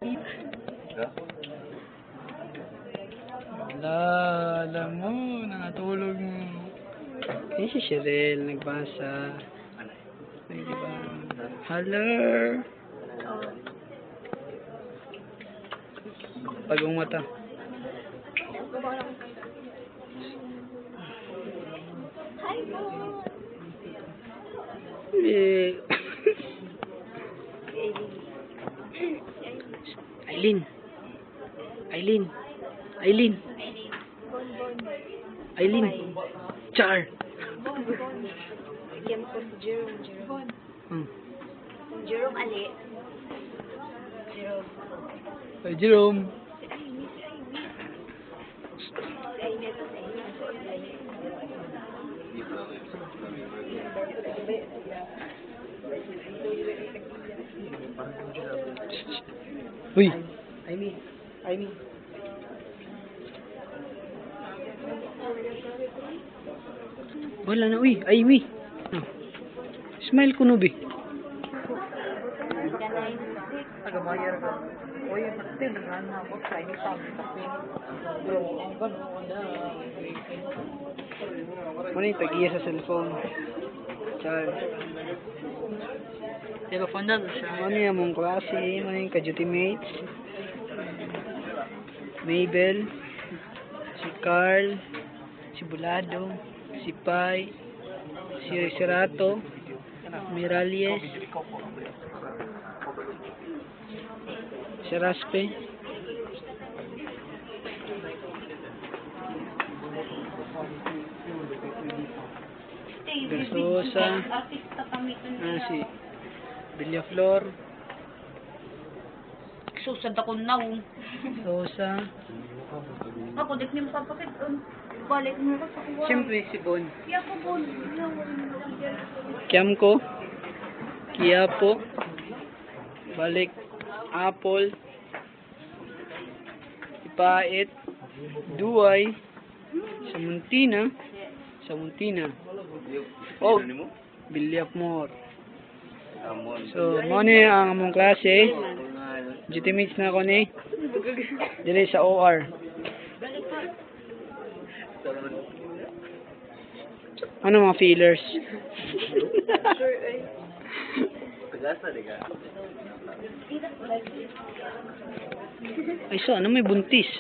Wala, alam mo, nakatulog mo. Kaya si Cheryl, nagbasa. Ay, diba? Hello! Pagong mata. Hi, po! Aileen. Aileen. Aileen. Aileen. Char. Yan po si Jerome. Hmm. Jerome Ali. Ay, Jerome. Uy. Amy. Wala na, uy. Amy. Oh. Smile ko, Nubi. Nagabayar ka. Uy, pati nagana ako sa inyo sa amin kasi ang gano'n na. Ano yung tag-iya sa cellphone? Char. Telephone na siya. Ano yung mong klase? Ano yung ka-duty mates? Mabel, si Carl, si Bulado, si Pai, si Serato, Miralles, si Raspe, Versosa, si Villaflor, Susad ako na. Sosa, Ako, dik niyo magpapakit. Balik mo ko sa kuwa. siyempre si Bon, Kaya ko po. Kiamco, Quiapo, balik, Apple, Ipait, Duay, Samuntina, og Villaflor. So, mo ni ang among klase. Duty mates na ako ni. Dili sa OR. Ano mga feelers? Ay, so, ano may buntis?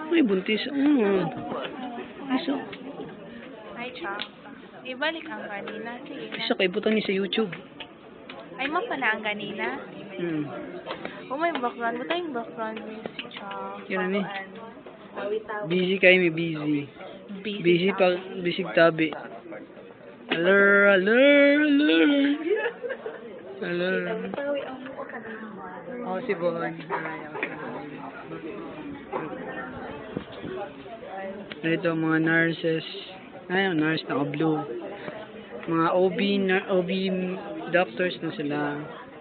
May buntis. Ay, so. Hi, Cha. Ibalik ang kanina. Sige Ay, na. so, kay butang ni sa YouTube. Ay, mapala ang kanina. Oh, may background. Ba't yung background music, Cha? Yun na ni. Tawi-tawi. Busy kayo, may busy. Busy pag bisig tabi. Alert. Tawi ang mukha ka na. Oh, si Bon. Ito mga nurses. Ayun, nurse naka-blue. Mga OB doctors na sila.